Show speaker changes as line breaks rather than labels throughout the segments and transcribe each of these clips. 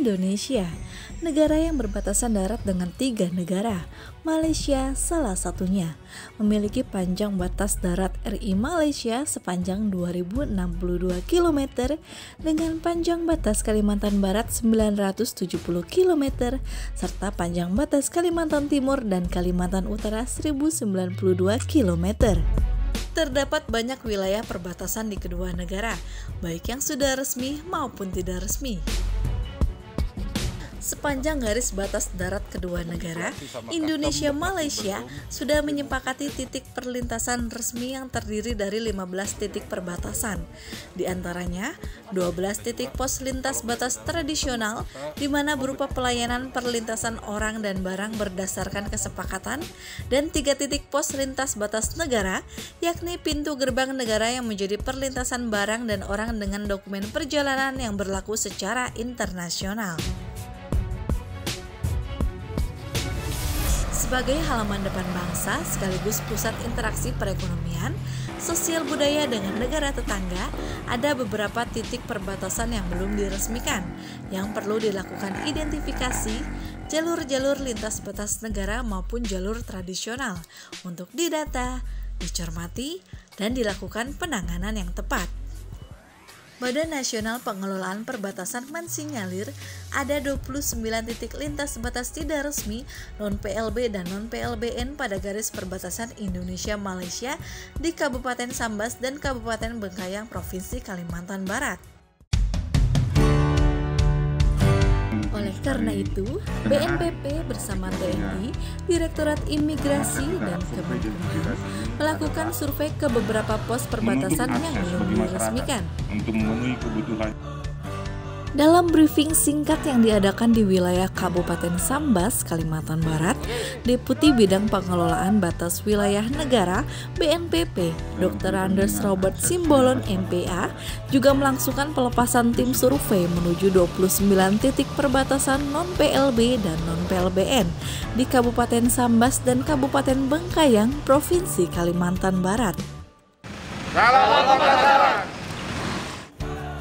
Indonesia, negara yang berbatasan darat dengan 3 negara. Malaysia salah satunya, memiliki panjang batas darat RI Malaysia sepanjang 2062 km dengan panjang batas Kalimantan Barat 970 km serta panjang batas Kalimantan Timur dan Kalimantan Utara 1092 km. Terdapat banyak wilayah perbatasan di kedua negara, baik yang sudah resmi maupun tidak resmi. Sepanjang garis batas darat kedua negara, Indonesia-Malaysia sudah menyepakati titik perlintasan resmi yang terdiri dari 15 titik perbatasan. Di antaranya, 12 titik pos lintas batas tradisional, di mana berupa pelayanan perlintasan orang dan barang berdasarkan kesepakatan, dan 3 titik pos lintas batas negara, yakni pintu gerbang negara yang menjadi perlintasan barang dan orang dengan dokumen perjalanan yang berlaku secara internasional. Sebagai halaman depan bangsa sekaligus pusat interaksi perekonomian, sosial budaya dengan negara tetangga, ada beberapa titik perbatasan yang belum diresmikan, yang perlu dilakukan identifikasi, jalur-jalur lintas batas negara maupun jalur tradisional untuk didata, dicermati, dan dilakukan penanganan yang tepat. Badan Nasional Pengelolaan Perbatasan mensinyalir ada 29 titik lintas batas tidak resmi non-PLB dan non-PLBN pada garis perbatasan Indonesia-Malaysia di Kabupaten Sambas dan Kabupaten Bengkayang, Provinsi Kalimantan Barat. Oleh karena itu, BNPB bersama TNI, Direktorat Imigrasi dan Kemenkumham melakukan survei ke beberapa pos perbatasan yang belum diresmikan.
Untuk memenuhi kebutuhan.
Dalam briefing singkat yang diadakan di wilayah Kabupaten Sambas, Kalimantan Barat, Deputi Bidang Pengelolaan Batas Wilayah Negara (BNPB), Dr. Anders Robert Simbolon MPA, juga melangsungkan pelepasan tim survei menuju 29 titik perbatasan non-PLB dan non-PLBN di Kabupaten Sambas dan Kabupaten Bengkayang, Provinsi Kalimantan Barat.
Salam pemasaran.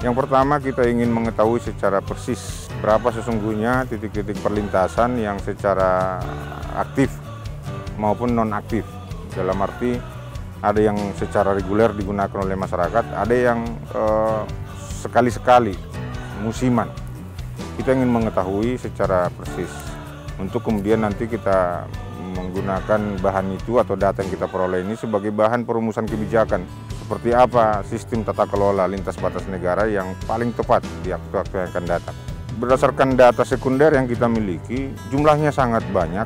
Yang pertama, kita ingin mengetahui secara persis berapa sesungguhnya titik-titik perlintasan yang secara aktif maupun non-aktif. Dalam arti ada yang secara reguler digunakan oleh masyarakat, ada yang sekali-sekali musiman. Kita ingin mengetahui secara persis untuk kemudian nanti kita menggunakan bahan itu atau data yang kita peroleh ini sebagai bahan perumusan kebijakan. Seperti apa sistem tata kelola lintas batas negara yang paling tepat di waktu yang akan datang. Berdasarkan data sekunder yang kita miliki, jumlahnya sangat banyak.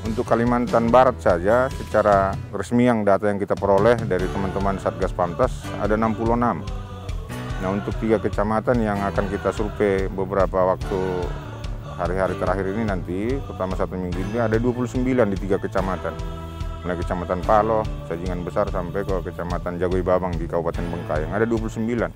Untuk Kalimantan Barat saja, secara resmi yang data yang kita peroleh dari teman-teman Satgas Pamtas ada 66. Nah, untuk 3 kecamatan yang akan kita survei beberapa waktu hari-hari terakhir ini nanti, pertama 1 minggu ini ada 29 di 3 kecamatan. Mulai Kecamatan Paloh, Sajingan Besar sampai ke Kecamatan Jagoi Babang di Kabupaten Bengkayang, ada 29.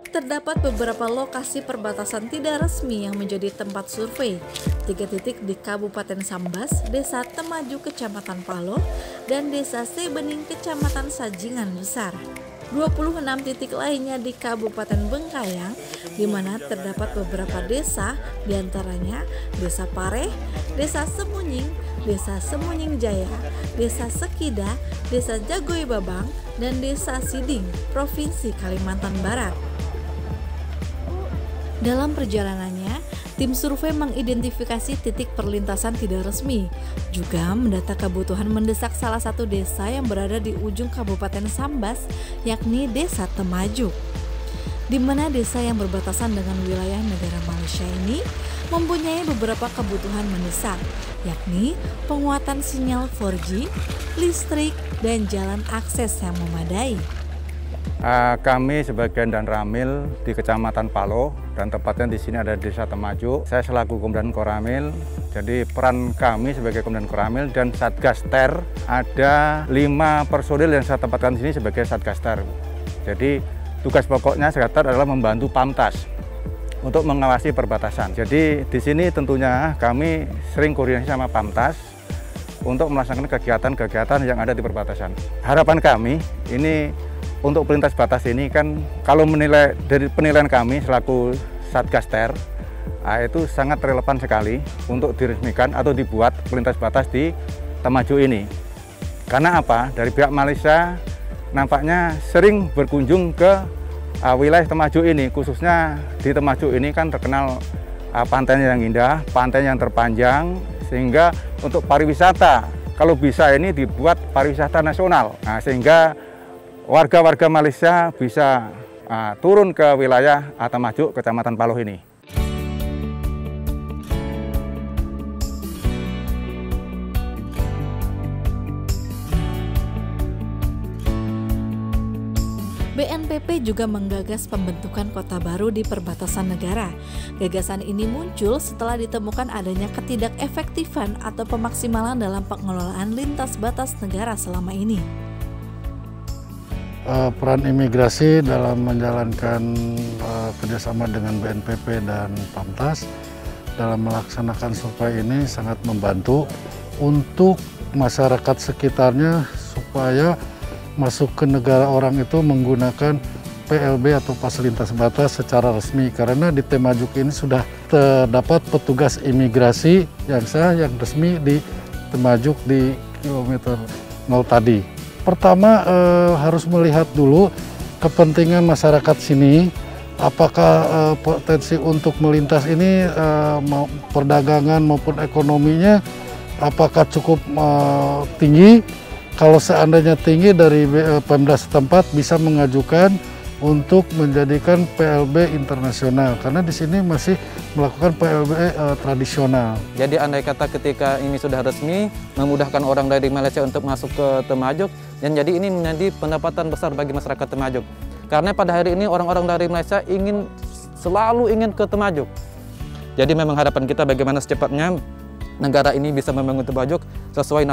Terdapat beberapa lokasi perbatasan tidak resmi yang menjadi tempat survei. 3 titik di Kabupaten Sambas, Desa Temaju, Kecamatan Paloh, dan Desa Sebening, Kecamatan Sajingan Besar. 26 titik lainnya di Kabupaten Bengkayang, di mana terdapat beberapa desa, diantaranya Desa Pareh, Desa Semunying, Desa Semunying Jaya, Desa Sekida, Desa Jagoi Babang, dan Desa Siding, Provinsi Kalimantan Barat. Dalam perjalanannya, tim survei mengidentifikasi titik perlintasan tidak resmi, juga mendata kebutuhan mendesak salah satu desa yang berada di ujung Kabupaten Sambas, yakni Desa Temaju, di mana desa yang berbatasan dengan wilayah negara Malaysia ini mempunyai beberapa kebutuhan mendesak, yakni penguatan sinyal 4G, listrik, dan jalan akses yang memadai.
Kami sebagai Dan Ramil di Kecamatan Paloh dan tepatnya di sini ada Desa Temaju. Saya selaku Komandan Koramil. Jadi peran kami sebagai Komandan Koramil dan Satgas Ter ada 5 personil yang saya tempatkan di sini sebagai Satgas Ter. Jadi tugas pokoknya Satgas Ter adalah membantu Pamtas untuk mengawasi perbatasan. Jadi di sini tentunya kami sering koordinasi sama Pamtas untuk melaksanakan kegiatan-kegiatan yang ada di perbatasan. Harapan kami ini untuk pelintas batas ini kan kalau menilai dari penilaian kami selaku Satgas TER, itu sangat relevan sekali untuk diresmikan atau dibuat pelintas batas di Temajuk ini. Karena apa? Dari pihak Malaysia nampaknya sering berkunjung ke wilayah Temajuk ini, khususnya di Temajuk ini kan terkenal pantainya yang indah, pantai yang terpanjang, sehingga untuk pariwisata kalau bisa ini dibuat pariwisata nasional. Nah, sehingga warga-warga Malaysia bisa turun ke wilayah Temajuk, Kecamatan Paloh ini.
BNPB juga menggagas pembentukan kota baru di perbatasan negara. Gagasan ini muncul setelah ditemukan adanya ketidakefektifan atau pemaksimalan dalam pengelolaan lintas batas negara selama ini.
Peran imigrasi dalam menjalankan kerjasama dengan BNPB dan Pamtas dalam melaksanakan survei ini sangat membantu untuk masyarakat sekitarnya supaya masuk ke negara orang itu menggunakan PLB atau pas lintas batas secara resmi, karena di Temajuk ini sudah terdapat petugas imigrasi yang sah yang resmi di Temajuk di kilometer 0 tadi. Pertama harus melihat dulu kepentingan masyarakat sini, apakah potensi untuk melintas ini perdagangan maupun ekonominya apakah cukup tinggi. Kalau seandainya tinggi, dari Pemda setempat bisa mengajukan untuk menjadikan PLB internasional, karena di sini masih melakukan PLB tradisional.
Jadi andai kata ketika ini sudah resmi, memudahkan orang dari Malaysia untuk masuk ke Temajuk, dan jadi ini menjadi pendapatan besar bagi masyarakat Temajuk. Karena pada hari ini orang-orang dari Malaysia selalu ingin ke Temajuk. Jadi memang harapan kita bagaimana secepatnya negara ini bisa membangun Temajuk sesuai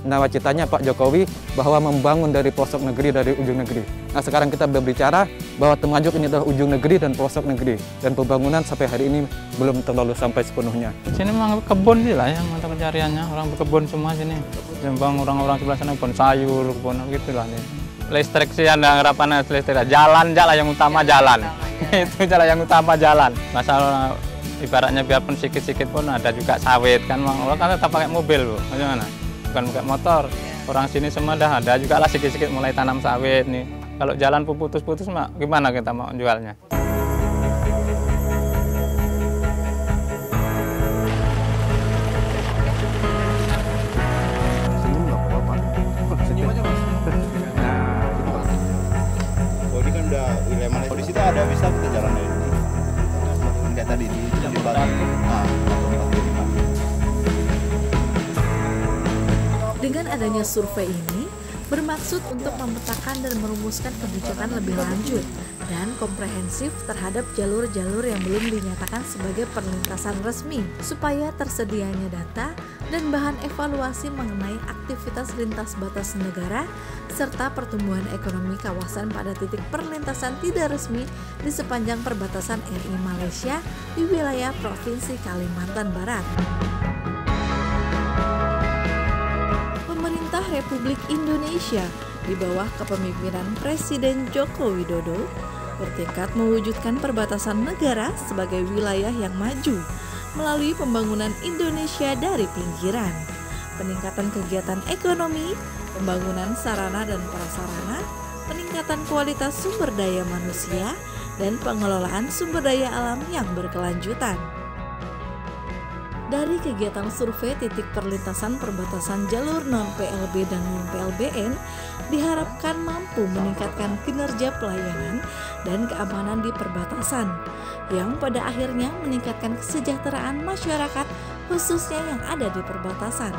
nawacitanya Pak Jokowi bahwa membangun dari pelosok negeri, dari ujung negeri. Nah, sekarang kita berbicara bahwa Temajuk ini adalah ujung negeri dan pelosok negeri, dan pembangunan sampai hari ini belum terlalu sampai sepenuhnya.
Sini memang kebun sih lah yang mata pencariannya, orang berkebun semua sini. Jembang orang-orang sebelah sana kebun sayur, kebun gitulah nih. Listrik sih ada harapan listrik, jalan yang utama jalan. Itu jalan yang utama jalan. Masalah ibaratnya biarpun sedikit-sedikit pun ada juga sawit kan, orang kan tetap pakai mobil Bu, bagaimana? Bukan pakai motor. Orang sini semua dah ada juga lah sedikit-sedikit mulai tanam sawit nih. Kalau jalan putus-putus mak gimana kita mau jualnya?
Senyum nggak apa-apa. Senyum aja Mas.
Oh, ini kan udah wilayah Malaysia. Di situ ada bisa kita jalan dari sini. Kayak tadi di
Dengan adanya survei ini bermaksud untuk memetakan dan merumuskan kebijakan lebih lanjut dan komprehensif terhadap jalur-jalur yang belum dinyatakan sebagai perlintasan resmi, supaya tersedianya data dan bahan evaluasi mengenai aktivitas lintas batas negara serta pertumbuhan ekonomi kawasan pada titik perlintasan tidak resmi di sepanjang perbatasan RI Malaysia di wilayah Provinsi Kalimantan Barat. Pemerintah Republik Indonesia di bawah kepemimpinan Presiden Joko Widodo bertekad mewujudkan perbatasan negara sebagai wilayah yang maju melalui pembangunan Indonesia dari pinggiran, peningkatan kegiatan ekonomi, pembangunan sarana dan prasarana, peningkatan kualitas sumber daya manusia, dan pengelolaan sumber daya alam yang berkelanjutan. Dari kegiatan survei titik perlintasan perbatasan jalur non-PLB dan non-PLBN diharapkan mampu meningkatkan kinerja pelayanan dan keamanan di perbatasan, yang pada akhirnya meningkatkan kesejahteraan masyarakat khususnya yang ada di perbatasan.